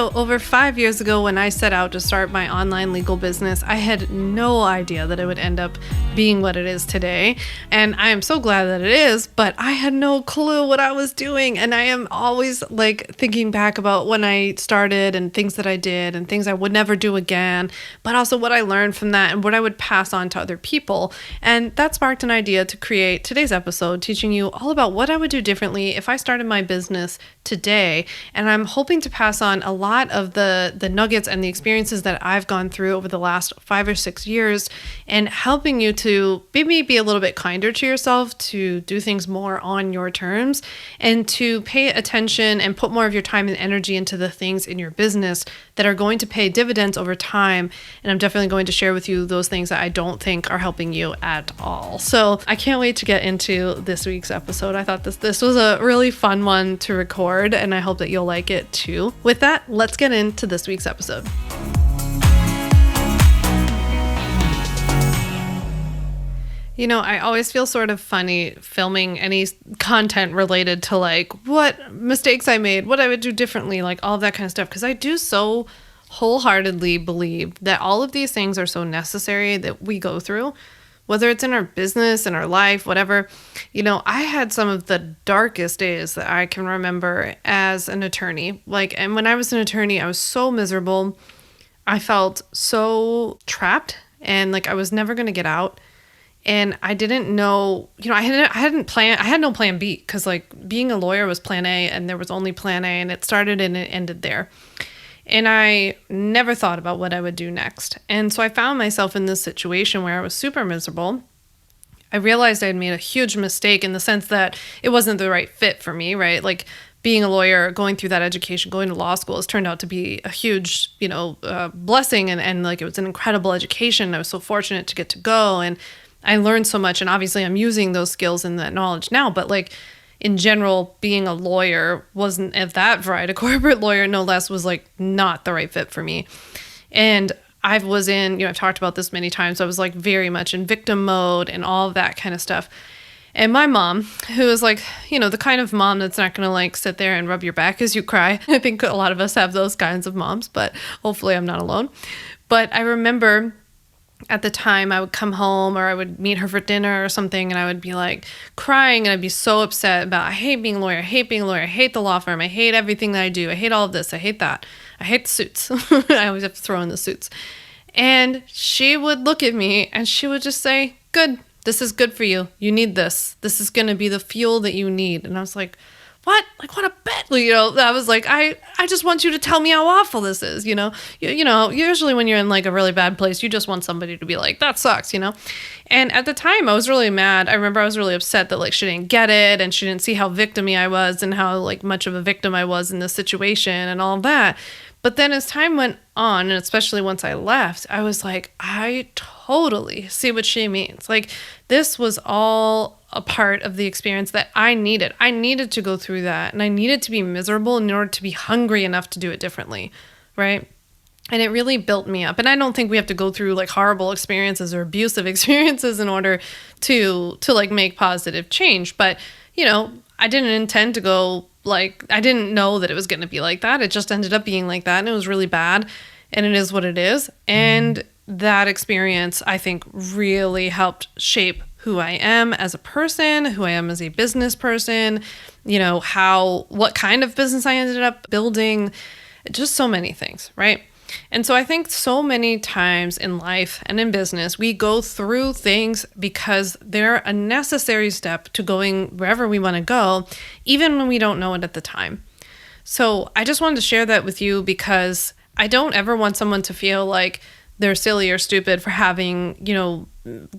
So over 5 years ago, when I set out to start my online legal business, I had no idea that it would end up being what it is today. And I am so glad that it is, but I had no clue what I was doing. And I am always thinking back about when I started and things that I did and things I would never do again, but also what I learned from that and what I would pass on to other people. And that sparked an idea to create today's episode, teaching you all about what I would do differently if I started my business today. And I'm hoping to pass on a lot of the nuggets and the experiences that I've gone through over the last 5 or 6 years, and helping you to maybe be a little bit kinder to yourself, to do things more on your terms, and to pay attention and put more of your time and energy into the things in your business that are going to pay dividends over time. And I'm definitely going to share with you those things that I don't think are helping you at all. So I can't wait to get into this week's episode. I thought this was a really fun one to record, and I hope that you'll like it too. With that, let's get into this week's episode. You know, I always feel sort of funny filming any content related to what mistakes I made, what I would do differently, all of that kind of stuff, because I do so wholeheartedly believe that all of these things are so necessary that we go through, whether it's in our business, in our life, whatever. You know, I had some of the darkest days that I can remember as an attorney. And when I was an attorney, I was so miserable. I felt so trapped and I was never going to get out. And I didn't know, I had no plan B, because being a lawyer was plan A and there was only plan A, and it started and it ended there. And I never thought about what I would do next. And so I found myself in this situation where I was super miserable. I realized I had made a huge mistake in the sense that it wasn't the right fit for me, right? Being a lawyer, going through that education, going to law school has turned out to be a huge, blessing. And it was an incredible education. I was so fortunate to get to go, and I learned so much. And obviously I'm using those skills and that knowledge now, but in general, being a lawyer wasn't of that variety. A corporate lawyer, no less, was not the right fit for me. And I was in, I've talked about this many times, I was very much in victim mode and all of that kind of stuff. And my mom, who is the kind of mom that's not going to sit there and rub your back as you cry. I think a lot of us have those kinds of moms, but hopefully I'm not alone. But I remember at the time I would come home, or I would meet her for dinner or something, and I would be crying, and I'd be so upset about, I hate being a lawyer, I hate being a lawyer, I hate the law firm, I hate everything that I do, I hate all of this, I hate that, I hate the suits. I always have to throw in the suits. And she would look at me and she would just say, good, this is good for you. You need this. This is going to be the fuel that you need. And I was like, what? What a bet. I was I just want you to tell me how awful this is, usually when you're in a really bad place, you just want somebody to be that sucks, And at the time I was really mad. I remember I was really upset that she didn't get it, and she didn't see how victim-y I was and how much of a victim I was in this situation and all of that. But then as time went on, and especially once I left, I was I totally see what she means. This was all a part of the experience that I needed. I needed to go through that, and I needed to be miserable in order to be hungry enough to do it differently, right? And it really built me up. And I don't think we have to go through horrible experiences or abusive experiences in order to make positive change. But, I didn't intend to go I didn't know that it was going to be like that. It just ended up being like that, and it was really bad, and it is what it is. And that experience, I think, really helped shape who I am as a person, who I am as a business person, what kind of business I ended up building, just so many things, right? And so I think so many times in life and in business, we go through things because they're a necessary step to going wherever we want to go, even when we don't know it at the time. So I just wanted to share that with you, because I don't ever want someone to feel they're silly or stupid for having,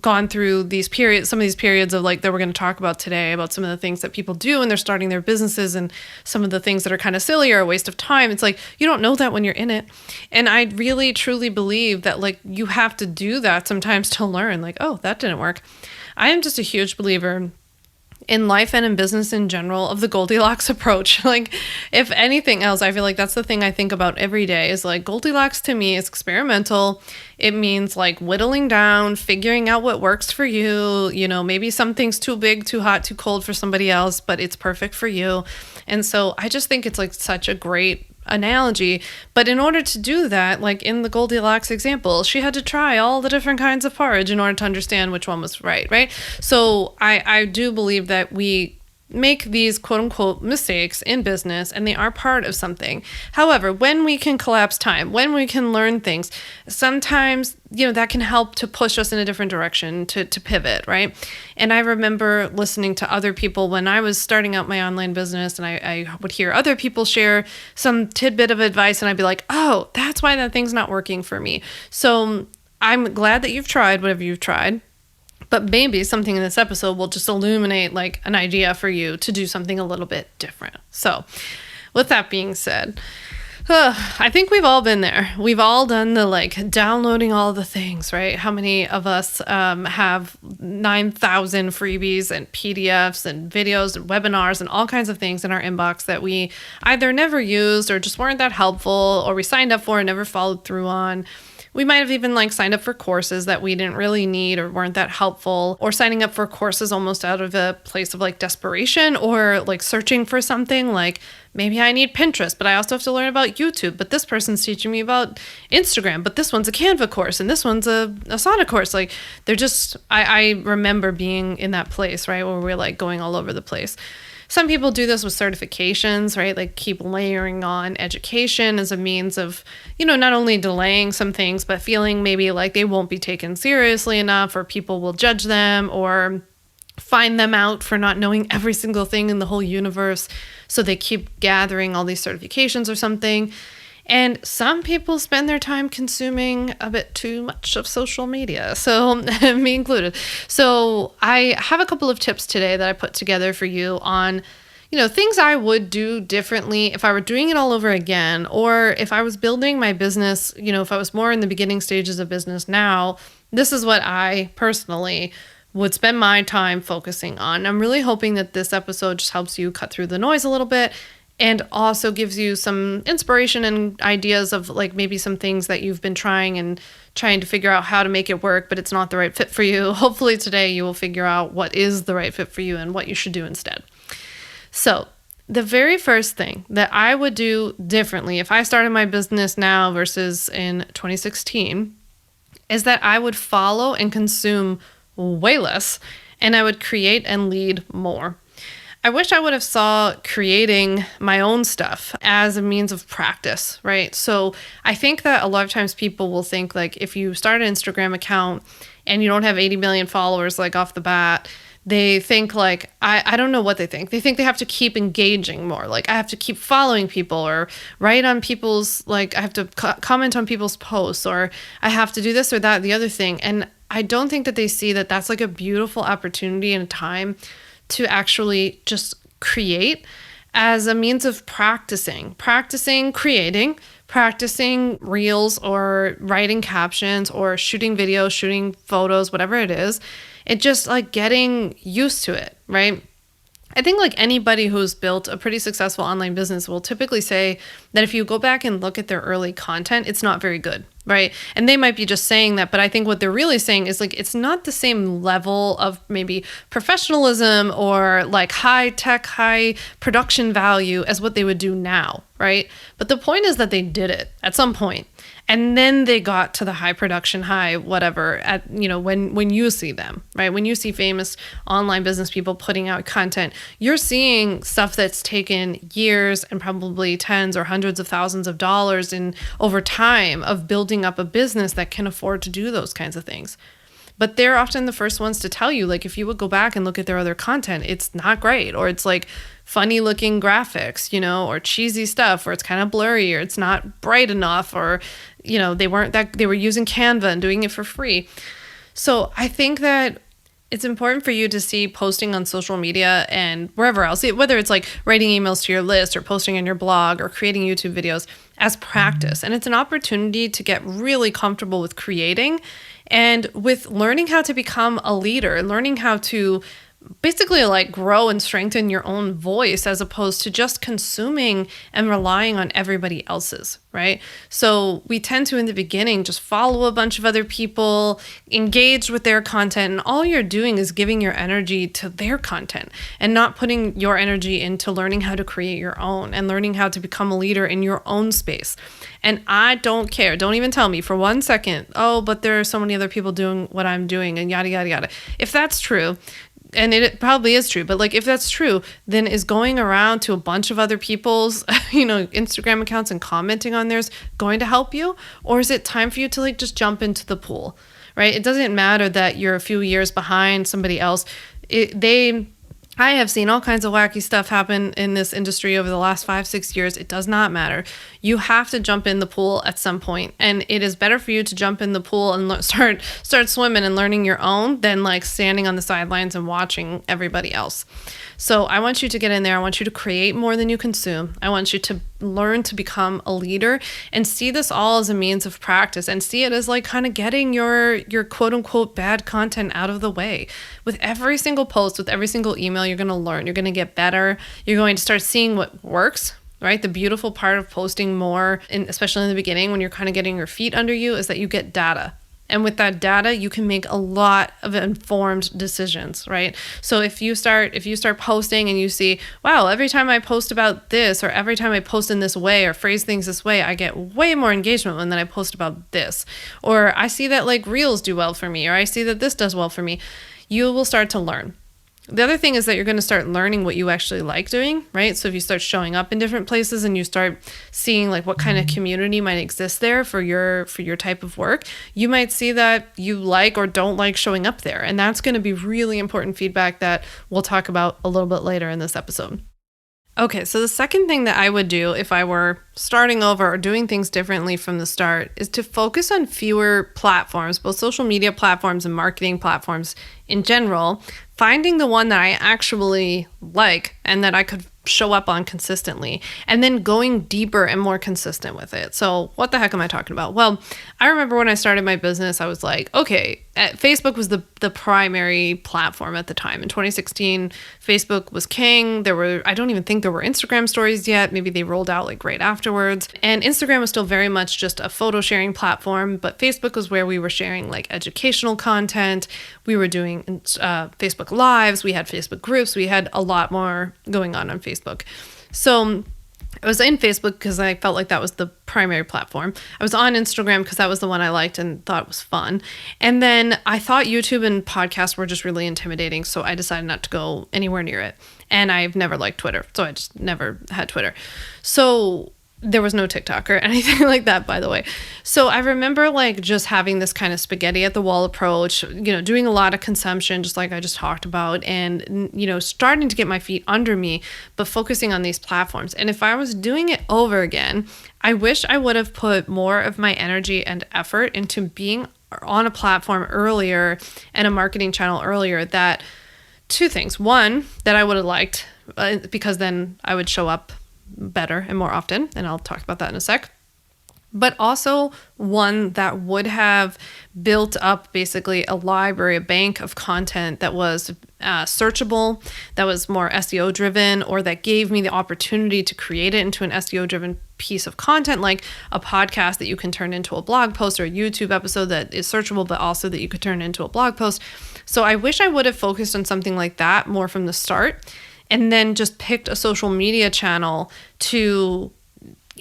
gone through some of these periods of that we're going to talk about today, about some of the things that people do when they're starting their businesses, and some of the things that are kind of silly or a waste of time. It's you don't know that when you're in it. And I really, truly believe that you have to do that sometimes to learn, oh, that didn't work. I am just a huge believer in life and in business in general of the Goldilocks approach. If anything else, I feel that's the thing I think about every day is Goldilocks to me is experimental. It means whittling down, figuring out what works for you. Maybe something's too big, too hot, too cold for somebody else, but it's perfect for you. And so I just think it's such a great analogy. But in order to do that, like in the Goldilocks example, she had to try all the different kinds of porridge in order to understand which one was right? So I do believe that we make these quote unquote mistakes in business, and they are part of something. However, when we can collapse time, when we can learn things, sometimes, that can help to push us in a different direction, to pivot, right? And I remember listening to other people when I was starting out my online business, and I would hear other people share some tidbit of advice, and I'd be like, oh, that's why that thing's not working for me. So I'm glad that you've tried whatever you've tried. But maybe something in this episode will just illuminate like an idea for you to do something a little bit different. So with that being said, I think we've all been there. We've all done the like downloading all the things, right? How many of us have 9,000 freebies and PDFs and videos and webinars and all kinds of things in our inbox that we either never used or just weren't that helpful, or we signed up for and never followed through on. We might have even like signed up for courses that we didn't really need or weren't that helpful, or signing up for courses almost out of a place of like desperation, or like searching for something like, maybe I need Pinterest, but I also have to learn about YouTube, but this person's teaching me about Instagram, but this one's a Canva course and this one's a Asana course. Like they're just, I remember being in that place, right, where we're like going all over the place. Some people do this with certifications, right? Like keep layering on education as a means of, not only delaying some things, but feeling maybe like they won't be taken seriously enough, or people will judge them or find them out for not knowing every single thing in the whole universe. So they keep gathering all these certifications or something. And some people spend their time consuming a bit too much of social media, so me included. So I have a couple of tips today that I put together for you on, things I would do differently if I were doing it all over again, or if I was building my business, if I was more in the beginning stages of business now. This is what I personally would spend my time focusing on. I'm really hoping that this episode just helps you cut through the noise a little bit, and also gives you some inspiration and ideas of like maybe some things that you've been trying to figure out how to make it work, but it's not the right fit for you. Hopefully today you will figure out what is the right fit for you and what you should do instead. So the very first thing that I would do differently if I started my business now versus in 2016 is that I would follow and consume way less, and I would create and lead more. I wish I would have saw creating my own stuff as a means of practice, right? So I think that a lot of times people will think like if you start an Instagram account and you don't have 80 million followers like off the bat, they think like, I don't know what they think. They think they have to keep engaging more. Like I have to keep following people, or write on people's, like I have to comment on people's posts, or I have to do this or that, the other thing. And I don't think that they see that that's like a beautiful opportunity and a time to actually just create as a means of practicing creating, practicing reels or writing captions or shooting videos, shooting photos, whatever it is. It just like getting used to it, right? I think like anybody who's built a pretty successful online business will typically say that if you go back and look at their early content, it's not very good, right? And they might be just saying that, but I think what they're really saying is like, it's not the same level of maybe professionalism or like high tech, high production value as what they would do now, right? But the point is that they did it at some point. And then they got to the high production, high whatever at, when you see them, right? When you see famous online business people putting out content, you're seeing stuff that's taken years and probably tens or hundreds of thousands of dollars in over time of building up a business that can afford to do those kinds of things. But they're often the first ones to tell you, like, if you would go back and look at their other content, it's not great, or it's like funny looking graphics, or cheesy stuff, or it's kind of blurry, or it's not bright enough, or, they were using Canva and doing it for free. So I think that it's important for you to see posting on social media and wherever else, whether it's like writing emails to your list or posting on your blog or creating YouTube videos, as practice. And it's an opportunity to get really comfortable with creating and with learning how to become a leader, learning how to basically like grow and strengthen your own voice as opposed to just consuming and relying on everybody else's, right? So we tend to, in the beginning, just follow a bunch of other people, engage with their content, and all you're doing is giving your energy to their content and not putting your energy into learning how to create your own and learning how to become a leader in your own space. And I don't care. Don't even tell me for 1 second, oh, but there are so many other people doing what I'm doing and yada, yada, yada. If that's true, and it probably is true, but like if that's true, then is going around to a bunch of other people's, Instagram accounts and commenting on theirs going to help you? Or is it time for you to like just jump into the pool, right? It doesn't matter that you're a few years behind somebody else. I have seen all kinds of wacky stuff happen in this industry over the last 5-6 years. It does not matter. You have to jump in the pool at some point, and it is better for you to jump in the pool and start swimming and learning your own than like standing on the sidelines and watching everybody else. So I want you to get in there. I want you to create more than you consume. I want you to learn to become a leader and see this all as a means of practice and see it as like kind of getting your quote unquote bad content out of the way. With every single post, with every single email, you're going to learn, you're going to get better. You're going to start seeing what works, right? The beautiful part of posting more, especially in the beginning when you're kind of getting your feet under you, is that you get data. And with that data, you can make a lot of informed decisions, right? So if you start posting and you see, wow, every time I post about this, or every time I post in this way or phrase things this way, I get way more engagement when I post about this. Or I see that like reels do well for me, or I see that this does well for me. You will start to learn. The other thing is that you're going to start learning what you actually like doing, right? So if you start showing up in different places and you start seeing like what kind of community might exist there for your type of work, you might see that you like or don't like showing up there. And that's going to be really important feedback that we'll talk about a little bit later in this episode. Okay, so the second thing that I would do if I were starting over or doing things differently from the start is to focus on fewer platforms, both social media platforms and marketing platforms in general, finding the one that I actually like and that I could show up on consistently, and then going deeper and more consistent with it. So what the heck am I talking about? Well, I remember when I started my business, I was like, okay, Facebook was the primary platform at the time. In 2016, Facebook was king. I don't even think there were Instagram stories yet. Maybe they rolled out like right afterwards. And Instagram was still very much just a photo sharing platform, but Facebook was where we were sharing like educational content. We were doing Facebook Lives. We had Facebook groups. We had a lot more going on Facebook. So I was in Facebook because I felt like that was the primary platform. I was on Instagram because that was the one I liked and thought was fun. And then I thought YouTube and podcasts were just really intimidating, so I decided not to go anywhere near it. And I've never liked Twitter, so I just never had Twitter. So there was no TikTok or anything like that, by the way. So I remember like just having this kind of spaghetti at the wall approach, doing a lot of consumption, just like I just talked about, and, starting to get my feet under me, but focusing on these platforms. And if I was doing it over again, I wish I would have put more of my energy and effort into being on a platform earlier and a marketing channel earlier. That two things. One, that I would have liked, because then I would show up better and more often, and I'll talk about that in a sec. But also one that would have built up basically a library, a bank of content that was searchable, that was more SEO driven, or that gave me the opportunity to create it into an SEO driven piece of content, like a podcast that you can turn into a blog post, or a YouTube episode that is searchable, but also that you could turn into a blog post. So I wish I would have focused on something like that more from the start, and then just picked a social media channel to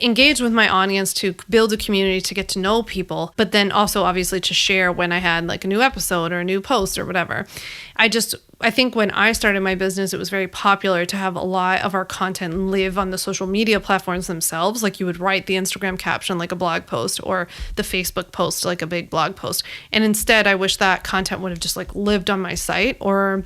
engage with my audience, to build a community, to get to know people, but then also obviously to share when I had like a new episode or a new post or whatever. I think when I started my business, it was very popular to have a lot of our content live on the social media platforms themselves. Like you would write the Instagram caption like a blog post, or the Facebook post like a big blog post. And instead, I wish that content would have just like lived on my site or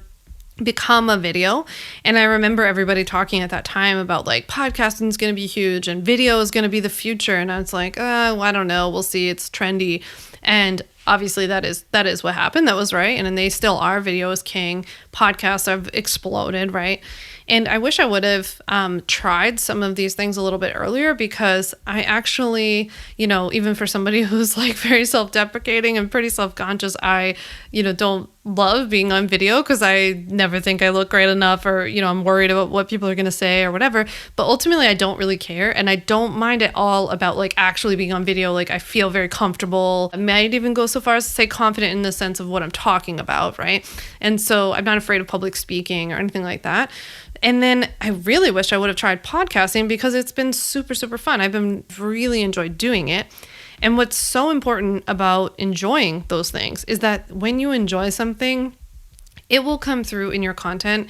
become a video. And I remember everybody talking at that time about like podcasting is going to be huge and video is going to be the future. And I was like, I don't know. We'll see. It's trendy. And obviously that is what happened. That was right. And they still are. Video is king. Podcasts have exploded, right? And I wish I would have tried some of these things a little bit earlier, because I actually, even for somebody who's like very self-deprecating and pretty self-conscious, I, don't love being on video because I never think I look great enough, or, I'm worried about what people are going to say or whatever. But ultimately, I don't really care. And I don't mind at all about like actually being on video. Like I feel very comfortable. I might even go so far as to say confident in the sense of what I'm talking about, right? And so I'm not afraid of public speaking or anything like that. And then I really wish I would have tried podcasting, because it's been super, super fun. I've been really enjoyed doing it. And what's so important about enjoying those things is that when you enjoy something, it will come through in your content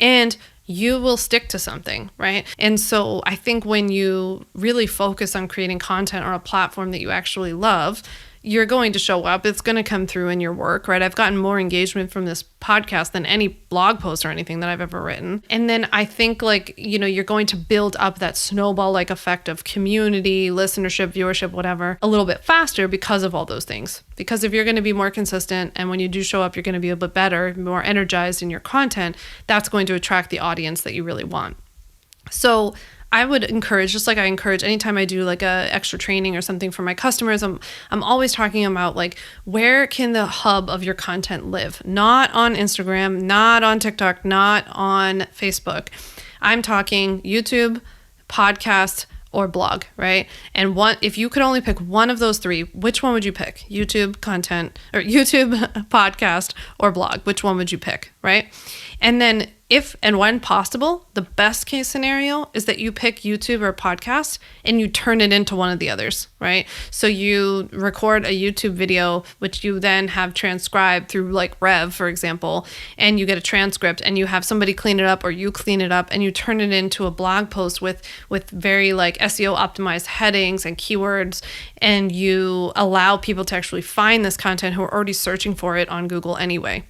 and you will stick to something, right? And so I think when you really focus on creating content on a platform that you actually love, you're going to show up. It's going to come through in your work, right? I've gotten more engagement from this podcast than any blog post or anything that I've ever written. And then I think you're going to build up that snowball-like effect of community, listenership, viewership, whatever, a little bit faster because of all those things. Because if you're going to be more consistent, and when you do show up, you're going to be a bit better, more energized in your content, that's going to attract the audience that you really want. So I would encourage, just like I encourage anytime I do like a extra training or something for my customers, I'm always talking about like, where can the hub of your content live? Not on Instagram, not on TikTok, not on Facebook. I'm talking YouTube, podcast, or blog, right? And if you could only pick one of those three, which one would you pick? YouTube content, or YouTube, podcast, or blog? Which one would you pick, right? And then if and when possible, the best case scenario is that you pick YouTube or podcast and you turn it into one of the others, right? So you record a YouTube video, which you then have transcribed through like Rev, for example, and you get a transcript and you have somebody clean it up, or you clean it up and you turn it into a blog post with very like SEO optimized headings and keywords, and you allow people to actually find this content who are already searching for it on Google anyway.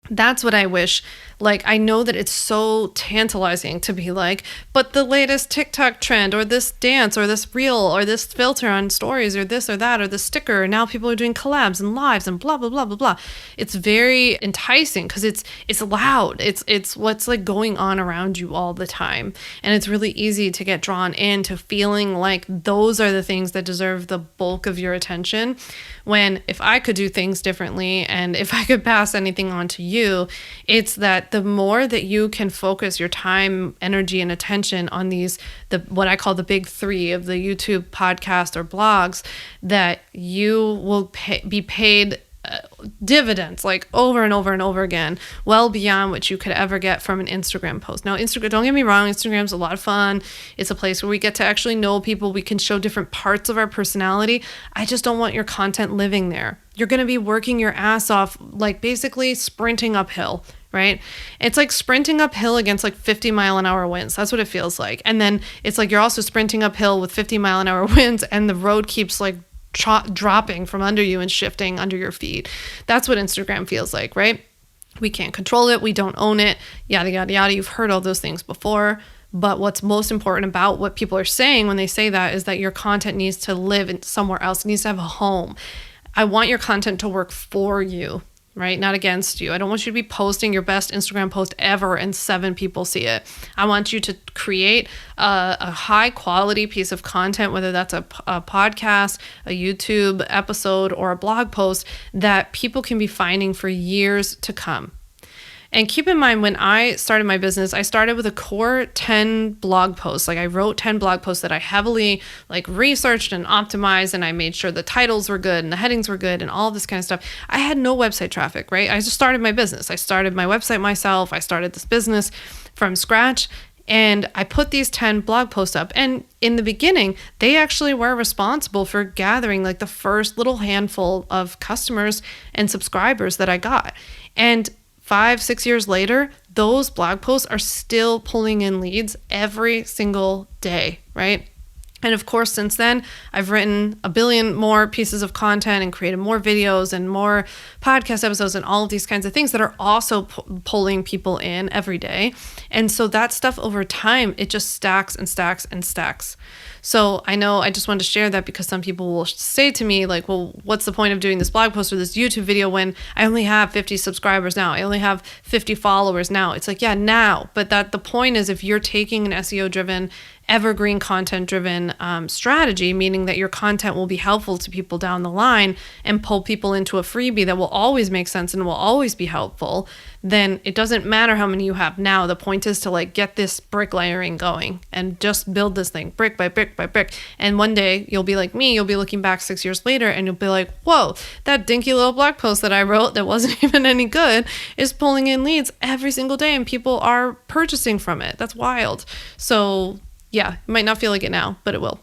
That's what I wish. Like, I know that it's so tantalizing to be like, but the latest TikTok trend, or this dance, or this reel, or this filter on stories, or this or that, or the sticker. And now people are doing collabs and lives and blah, blah, blah, blah, blah. It's very enticing because it's loud. It's what's like going on around you all the time. And it's really easy to get drawn into feeling like those are the things that deserve the bulk of your attention. When if I could do things differently, and if I could pass anything on to you, it's that the more that you can focus your time, energy, and attention on what I call the big three of the YouTube, podcast, or blogs, that you will be paid dividends like over and over and over again, well beyond what you could ever get from an Instagram post. Now, Instagram, don't get me wrong, Instagram's a lot of fun. It's a place where we get to actually know people. We can show different parts of our personality. I just don't want your content living there. You're going to be working your ass off, like basically sprinting uphill, right? It's like sprinting uphill against like 50-mile-an-hour winds. That's what it feels like. And then it's like you're also sprinting uphill with 50-mile-an-hour winds, and the road keeps like dropping from under you and shifting under your feet. That's what Instagram feels like, right? We can't control it. We don't own it. Yada, yada, yada. You've heard all those things before. But what's most important about what people are saying when they say that is that your content needs to live in somewhere else. It needs to have a home. I want your content to work for you, right? Not against you. I don't want you to be posting your best Instagram post ever and 7 people see it. I want you to create a high quality piece of content, whether that's a podcast, a YouTube episode, or a blog post that people can be finding for years to come. And keep in mind, when I started my business, I started with a core 10 blog posts. Like I wrote 10 blog posts that I heavily like researched and optimized, and I made sure the titles were good and the headings were good and all this kind of stuff. I had no website traffic, right? I just started my business. I started my website myself. I started this business from scratch. And I put these 10 blog posts up. And in the beginning, they actually were responsible for gathering like the first little handful of customers and subscribers that I got. And 5-6 years later, those blog posts are still pulling in leads every single day, right? And of course, since then, I've written a billion more pieces of content and created more videos and more podcast episodes and all of these kinds of things that are also pulling people in every day. And so that stuff over time, it just stacks and stacks and stacks. So I know I just wanted to share that because some people will say to me like, well, what's the point of doing this blog post or this YouTube video when I only have 50 subscribers now? I only have 50 followers now. It's like, yeah, now. But that the point is if you're taking an SEO driven, evergreen content driven strategy, meaning that your content will be helpful to people down the line and pull people into a freebie that will always make sense and will always be helpful, then it doesn't matter how many you have now. The point is to like get this bricklayering going and just build this thing brick by brick by brick. And one day you'll be like me, you'll be looking back 6 years later and you'll be like, whoa, that dinky little blog post that I wrote that wasn't even any good is pulling in leads every single day and people are purchasing from it. That's wild. So yeah, it might not feel like it now, but it will.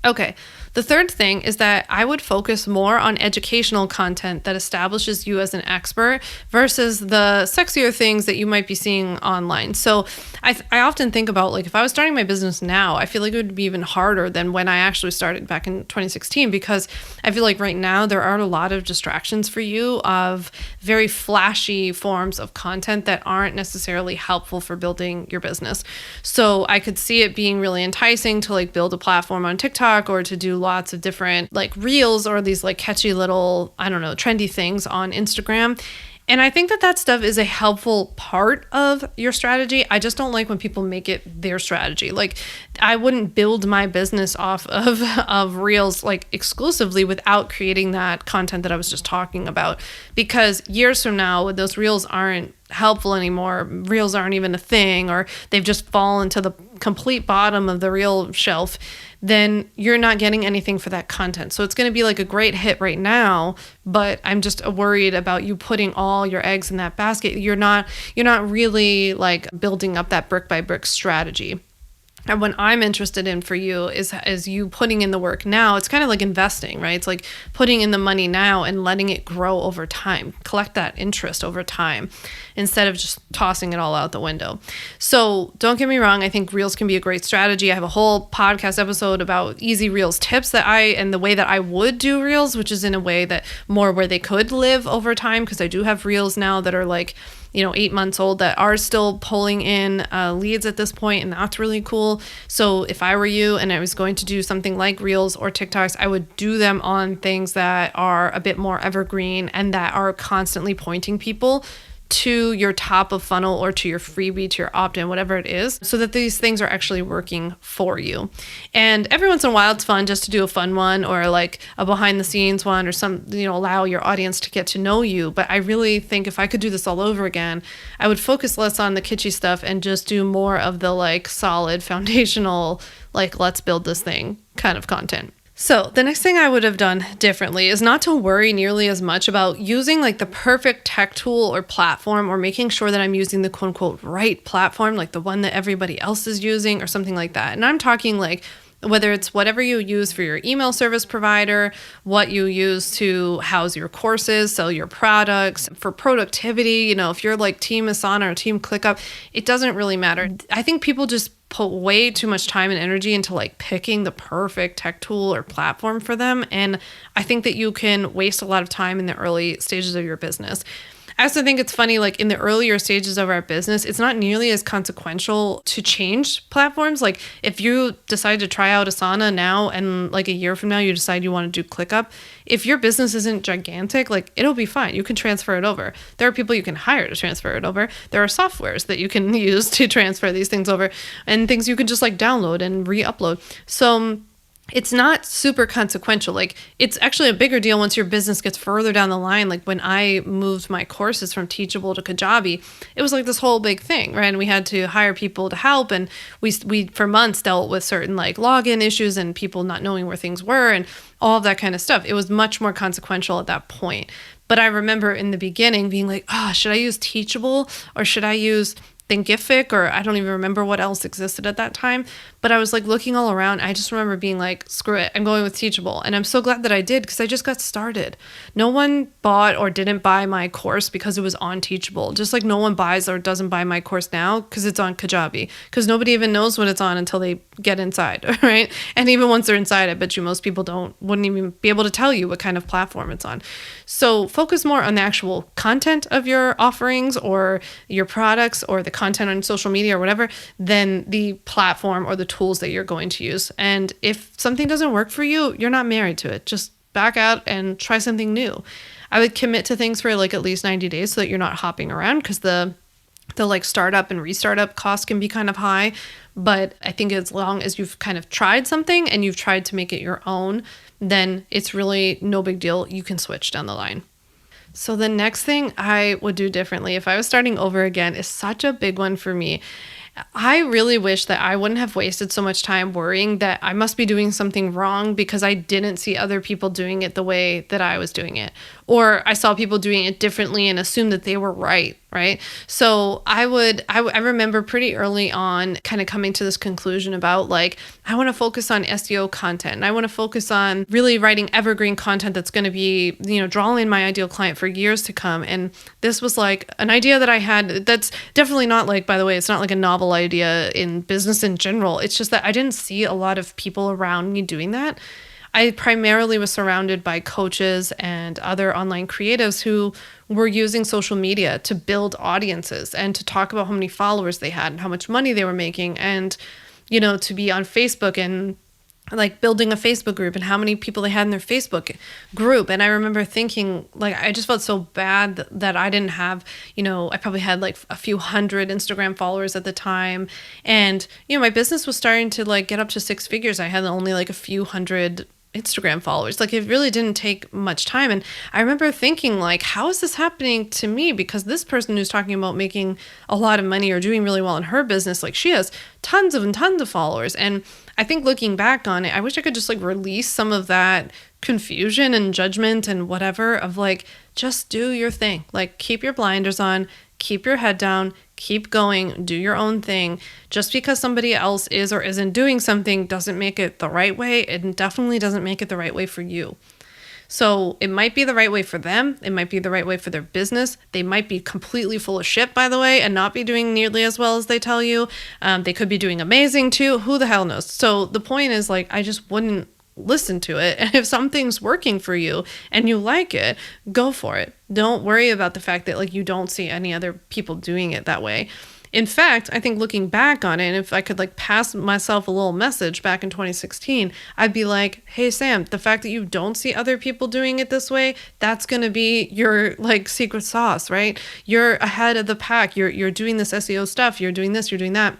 Okay. The third thing is that I would focus more on educational content that establishes you as an expert versus the sexier things that you might be seeing online. So I often think about like if I was starting my business now, I feel like it would be even harder than when I actually started back in 2016 because I feel like right now there are a lot of distractions for you of very flashy forms of content that aren't necessarily helpful for building your business. So I could see it being really enticing to like build a platform on TikTok or to do lots of different like reels or these like catchy little, I don't know, trendy things on Instagram. And I think that that stuff is a helpful part of your strategy. I just don't like when people make it their strategy. Like I wouldn't build my business off of reels like exclusively without creating that content that I was just talking about. Because years from now, when those reels aren't helpful anymore, reels aren't even a thing, or they've just fallen to the complete bottom of the reel shelf, then you're not getting anything for that content. So it's going to be like a great hit right now, but I'm just worried about you putting all your eggs in that basket. You're not really like building up that brick by brick strategy. And what I'm interested in for you is you putting in the work now. It's kind of like investing, right? It's like putting in the money now and letting it grow over time, collect that interest over time instead of just tossing it all out the window. So don't get me wrong. I think reels can be a great strategy. I have a whole podcast episode about easy reels tips and the way that I would do reels, which is in a way that more where they could live over time. Because I do have reels now that are like, 8 months old that are still pulling in leads at this point, and that's really cool. So if I were you and I was going to do something like Reels or TikToks, I would do them on things that are a bit more evergreen and that are constantly pointing people to your top of funnel or to your freebie, to your opt-in, whatever it is, so that these things are actually working for you. And every once in a while, it's fun just to do a fun one or like a behind the scenes one or some, allow your audience to get to know you. But I really think if I could do this all over again, I would focus less on the kitschy stuff and just do more of the like solid foundational, like let's build this thing kind of content. So the next thing I would have done differently is not to worry nearly as much about using like the perfect tech tool or platform or making sure that I'm using the quote unquote right platform, like the one that everybody else is using or something like that. And I'm talking like whether it's whatever you use for your email service provider, what you use to house your courses, sell your products, for productivity, if you're like Team Asana or Team ClickUp, it doesn't really matter. I think people just put way too much time and energy into like picking the perfect tech tool or platform for them. And I think that you can waste a lot of time in the early stages of your business. I also think it's funny, like in the earlier stages of our business, it's not nearly as consequential to change platforms. Like if you decide to try out Asana now and like a year from now, you decide you want to do ClickUp, if your business isn't gigantic, like it'll be fine. You can transfer it over. There are people you can hire to transfer it over. There are softwares that you can use to transfer these things over and things you can just like download and re-upload. So it's not super consequential. Like it's actually a bigger deal once your business gets further down the line. Like when I moved my courses from Teachable to Kajabi, it was like this whole big thing, right? And we had to hire people to help. And we for months dealt with certain like login issues and people not knowing where things were and all of that kind of stuff. It was much more consequential at that point. But I remember in the beginning being like, should I use Teachable or should I use Thinkific, or I don't even remember what else existed at that time. But I was like looking all around. I just remember being like, screw it, I'm going with Teachable. And I'm so glad that I did because I just got started. No one bought or didn't buy my course because it was on Teachable. Just like no one buys or doesn't buy my course now because it's on Kajabi. Because nobody even knows what it's on until they get inside, right? And even once they're inside, I bet you most people wouldn't even be able to tell you what kind of platform it's on. So focus more on the actual content of your offerings or your products or the content on social media or whatever than the platform or the tools that you're going to use. And if something doesn't work for you, you're not married to it. Just back out and try something new. I would commit to things for like at least 90 days so that you're not hopping around, because the like startup and restartup costs can be kind of high. But I think as long as you've kind of tried something and you've tried to make it your own, then it's really no big deal. You can switch down the line. So the next thing I would do differently if I was starting over again is such a big one for me. I really wish that I wouldn't have wasted so much time worrying that I must be doing something wrong because I didn't see other people doing it the way that I was doing it. Or I saw people doing it differently and assumed that they were right? So I remember pretty early on kind of coming to this conclusion about like, I want to focus on SEO content and I want to focus on really writing evergreen content that's going to be, drawing my ideal client for years to come. And this was like an idea that I had that's definitely not like, by the way, it's not like a novel idea in business in general. It's just that I didn't see a lot of people around me doing that. I primarily was surrounded by coaches and other online creatives who were using social media to build audiences and to talk about how many followers they had and how much money they were making, and, to be on Facebook and like building a Facebook group and how many people they had in their Facebook group. And I remember thinking, like, I just felt so bad that I didn't have, I probably had like a few hundred Instagram followers at the time. And, my business was starting to like get up to six figures. I had only like a few hundred Instagram followers. Like, it really didn't take much time. And I remember thinking, like, how is this happening to me? Because this person who's talking about making a lot of money or doing really well in her business, like, she has tons of followers. And I think looking back on it, I wish I could just like release some of that confusion and judgment and whatever of like, just do your thing. Like, keep your blinders on, keep your head down, keep going, do your own thing. Just because somebody else is or isn't doing something doesn't make it the right way. It definitely doesn't make it the right way for you. So it might be the right way for them. It might be the right way for their business. They might be completely full of shit, by the way, and not be doing nearly as well as they tell you. They could be doing amazing too. Who the hell knows? So the point is, like, I just wouldn't listen to it. And if something's working for you and you like it, go for it. Don't worry about the fact that like you don't see any other people doing it that way. In fact, I think looking back on it, and if I could like pass myself a little message back in 2016, I'd be like, hey, Sam, the fact that you don't see other people doing it this way, that's going to be your like secret sauce, right? You're ahead of the pack. You're doing this SEO stuff. You're doing this, you're doing that.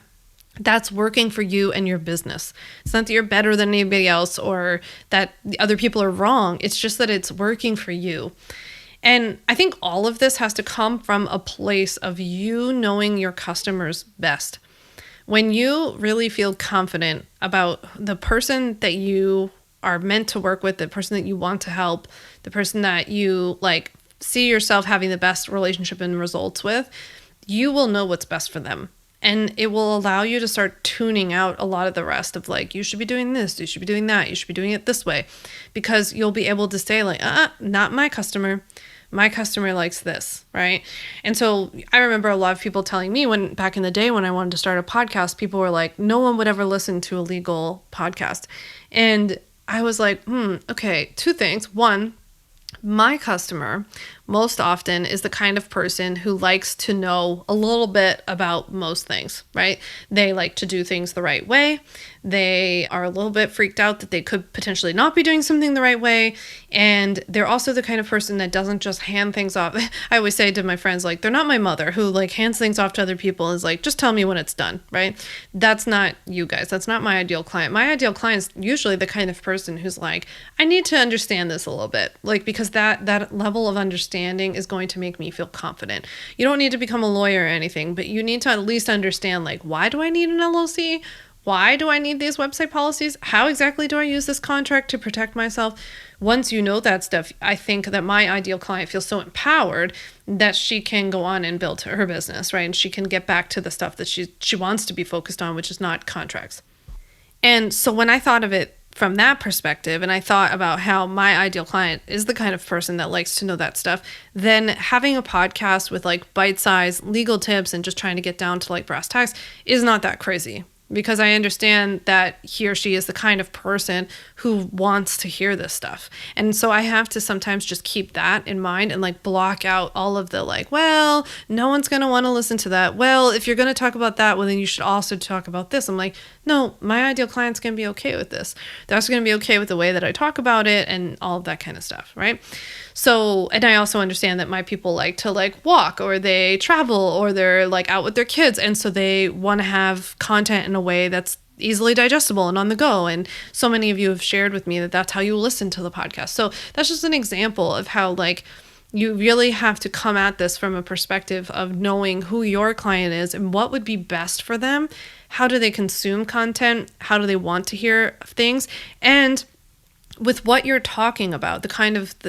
That's working for you and your business. It's not that you're better than anybody else or that the other people are wrong. It's just that it's working for you. And I think all of this has to come from a place of you knowing your customers best. When you really feel confident about the person that you are meant to work with, the person that you want to help, the person that you like see yourself having the best relationship and results with, you will know what's best for them. And it will allow you to start tuning out a lot of the rest of like, you should be doing this, you should be doing that, you should be doing it this way, because you'll be able to say like, not my customer. My customer likes this, right? And so I remember a lot of people telling me when back in the day when I wanted to start a podcast, people were like, no one would ever listen to a legal podcast. And I was like, okay, two things. One, my customer most often is the kind of person who likes to know a little bit about most things, right? They like to do things the right way. They are a little bit freaked out that they could potentially not be doing something the right way. And they're also the kind of person that doesn't just hand things off. I always say to my friends, like, they're not my mother who like hands things off to other people and is like, just tell me when it's done, right? That's not you guys. That's not my ideal client. My ideal client is usually the kind of person who's like, I need to understand this a little bit, like, because that level of understanding is going to make me feel confident. You don't need to become a lawyer or anything, but you need to at least understand, like, why do I need an LLC? Why do I need these website policies? How exactly do I use this contract to protect myself? Once you know that stuff, I think that my ideal client feels so empowered that she can go on and build her business, right? And she can get back to the stuff that she wants to be focused on, which is not contracts. And so when I thought of it from that perspective, and I thought about how my ideal client is the kind of person that likes to know that stuff, then having a podcast with like bite-sized legal tips and just trying to get down to like brass tacks is not that crazy. because I understand that he or she is the kind of person who wants to hear this stuff. And so I have to sometimes just keep that in mind and like block out all of the like, well, no one's going to want to listen to that. Well, if you're going to talk about that, well, then you should also talk about this. I'm like, no, my ideal client's going to be okay with this. They're also going to be okay with the way that I talk about it and all of that kind of stuff, right? So, and I also understand that my people like to like walk, or they travel, or they're like out with their kids. And so they want to have content in a way that's easily digestible and on the go. And so many of you have shared with me that that's how you listen to the podcast. So that's just an example of how like you really have to come at this from a perspective of knowing who your client is and what would be best for them. How do they consume content? How do they want to hear things? And with what you're talking about, the kind of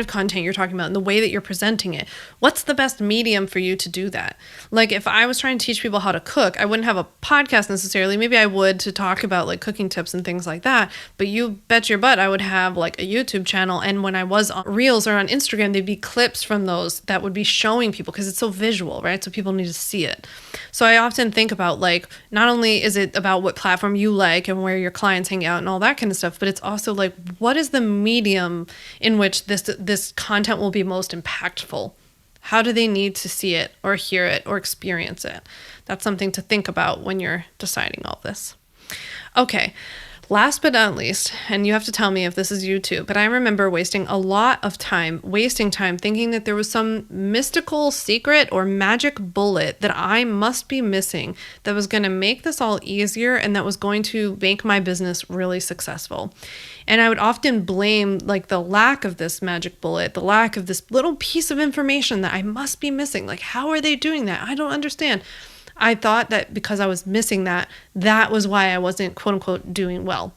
content you're talking about and the way that you're presenting it, what's the best medium for you to do that? Like if I was trying to teach people how to cook, I wouldn't have a podcast necessarily. Maybe I would to talk about like cooking tips and things like that. But you bet your butt I would have like a YouTube channel. And when I was on Reels or on Instagram, there'd be clips from those that would be showing people, because it's so visual, right? So people need to see it. So I often think about like, not only is it about what platform you like and where your clients hang out and all that kind of stuff, but it's also like, what is the medium in which this content will be most impactful? How do they need to see it or hear it or experience it? That's something to think about when you're deciding all this. Okay. Last but not least, and you have to tell me if this is you too, but I remember wasting time thinking that there was some mystical secret or magic bullet that I must be missing that was going to make this all easier and that was going to make my business really successful. And I would often blame like the lack of this magic bullet, the lack of this little piece of information that I must be missing. Like, how are they doing that? I don't understand. I thought that because I was missing that was why I wasn't quote unquote doing well,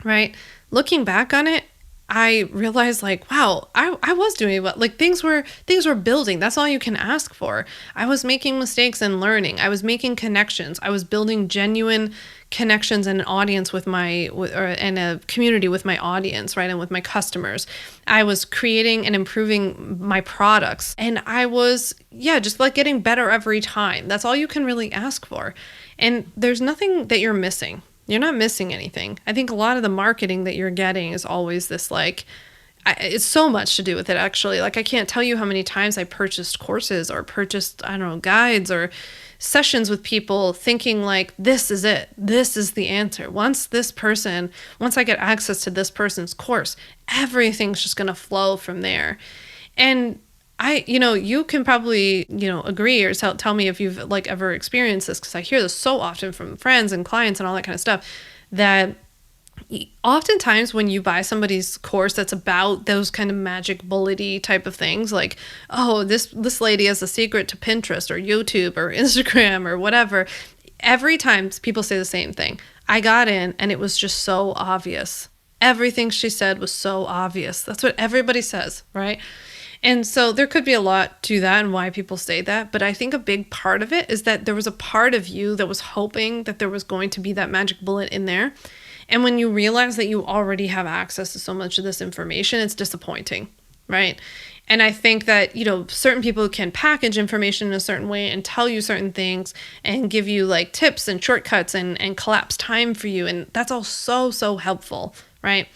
right? Looking back on it, I realized like, wow, I was doing well. Like things were building. That's all you can ask for. I was making mistakes and learning. I was making connections. I was building genuine connections and an audience and a community with my audience, right? And with my customers. I was creating and improving my products. And I was, just like getting better every time. That's all you can really ask for. And there's nothing that you're missing. You're not missing anything. I think a lot of the marketing that you're getting is always this like, it's so much to do with it actually. Like I can't tell you how many times I purchased courses or purchased, guides or sessions with people thinking like, this is it. This is the answer. Once I get access to this person's course, everything's just going to flow from there. And you can probably, agree or tell me if you've like ever experienced this, because I hear this so often from friends and clients and all that kind of stuff, that oftentimes when you buy somebody's course that's about those kind of magic bullet-y type of things, like, oh, this lady has a secret to Pinterest or YouTube or Instagram or whatever, every time people say the same thing. I got in and it was just so obvious. Everything she said was so obvious. That's what everybody says, right? And so there could be a lot to that and why people say that. But I think a big part of it is that there was a part of you that was hoping that there was going to be that magic bullet in there. And when you realize that you already have access to so much of this information, it's disappointing, right? And I think that, certain people can package information in a certain way and tell you certain things and give you like tips and shortcuts and collapse time for you. And that's all so, so helpful, right?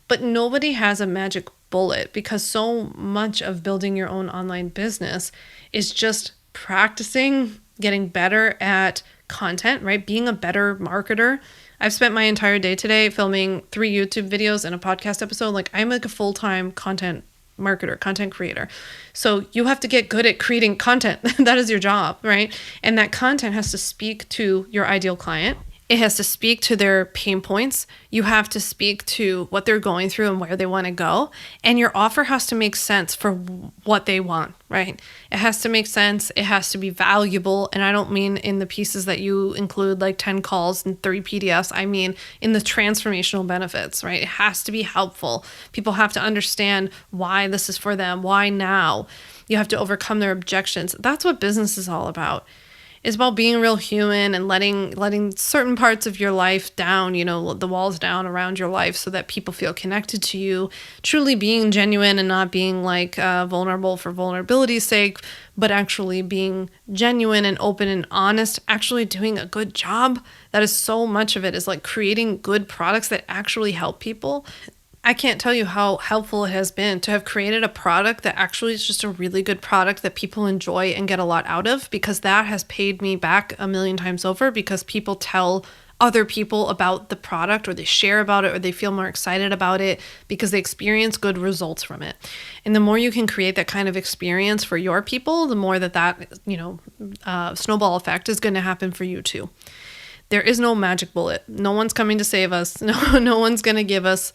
But nobody has a magic bullet, because so much of building your own online business is just practicing, getting better at content, right? Being a better marketer. I've spent my entire day today filming 3 YouTube videos and a podcast episode. Like I'm like a full-time content marketer, content creator. So you have to get good at creating content. That is your job, right? And that content has to speak to your ideal client. It has to speak to their pain points. You have to speak to what they're going through and where they want to go. And your offer has to make sense for what they want, right? It has to make sense. It has to be valuable. And I don't mean in the pieces that you include like 10 calls and 3 PDFs. I mean in the transformational benefits, right? It has to be helpful. People have to understand why this is for them, why now. You have to overcome their objections. That's what business is all about. It's about being real human and letting certain parts of your life down, the walls down around your life so that people feel connected to you, truly being genuine and not being like vulnerable for vulnerability's sake, but actually being genuine and open and honest, actually doing a good job. That is so much of it, is like creating good products that actually help people. I can't tell you how helpful it has been to have created a product that actually is just a really good product that people enjoy and get a lot out of, because that has paid me back a million times over, because people tell other people about the product, or they share about it, or they feel more excited about it because they experience good results from it. And the more you can create that kind of experience for your people, the more that snowball effect is going to happen for you too. There is no magic bullet. No one's coming to save us. No one's going to give us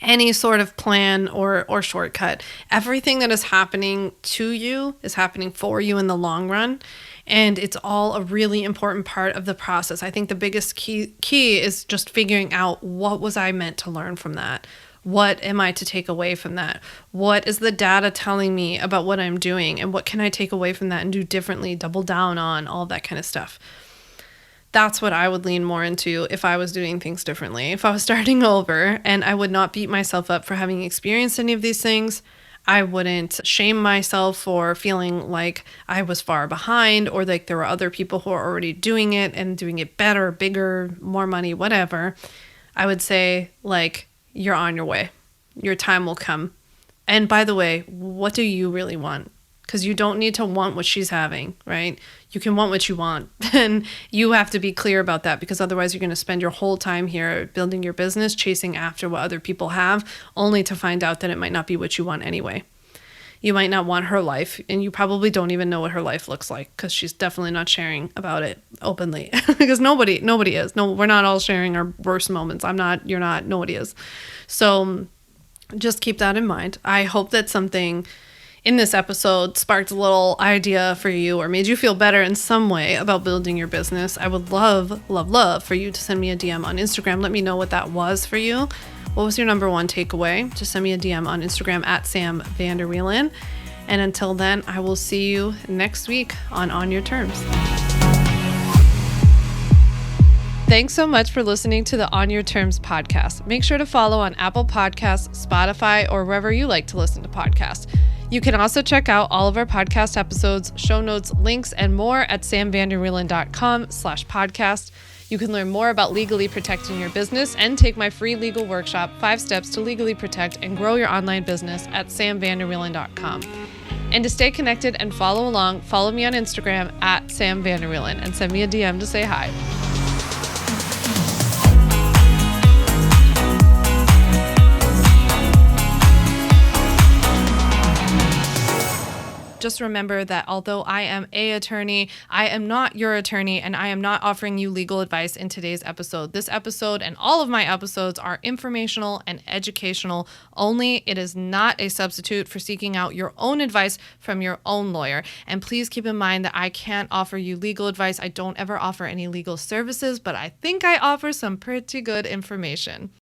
any sort of plan or shortcut. Everything that is happening to you is happening for you in the long run. And it's all a really important part of the process. I think the biggest key is just figuring out, what was I meant to learn from that? What am I to take away from that? What is the data telling me about what I'm doing? And what can I take away from that and do differently, double down on, all that kind of stuff. That's what I would lean more into if I was doing things differently. If I was starting over, and I would not beat myself up for having experienced any of these things. I wouldn't shame myself for feeling like I was far behind, or like there were other people who are already doing it and doing it better, bigger, more money, whatever. I would say, like, you're on your way. Your time will come. And by the way, what do you really want? Because you don't need to want what she's having, right? You can want what you want. And you have to be clear about that, because otherwise you're going to spend your whole time here building your business, chasing after what other people have, only to find out that it might not be what you want anyway. You might not want her life, and you probably don't even know what her life looks like, because she's definitely not sharing about it openly. Because nobody is. No, we're not all sharing our worst moments. I'm not, you're not, nobody is. So just keep that in mind. I hope that something in this episode sparked a little idea for you, or made you feel better in some way about building your business. I would love, love, love for you to send me a DM on Instagram. Let me know what that was for you. What was your number one takeaway? Just send me a DM on Instagram at Sam Vander Wielen. And until then, I will see you next week on Your Terms. Thanks so much for listening to the On Your Terms podcast. Make sure to follow on Apple Podcasts, Spotify, or wherever you like to listen to podcasts. You can also check out all of our podcast episodes, show notes, links, and more at samvanderwielen.com/podcast. You can learn more about legally protecting your business and take my free legal workshop, 5 Steps to Legally Protect and Grow Your Online Business, at samvanderwielen.com. And to stay connected and follow along, follow me on Instagram at samvanderwielen and send me a DM to say hi. Just remember that although I am an attorney, I am not your attorney, and I am not offering you legal advice in today's episode. This episode and all of my episodes are informational and educational only. It is not a substitute for seeking out your own advice from your own lawyer. And please keep in mind that I can't offer you legal advice. I don't ever offer any legal services, but I think I offer some pretty good information.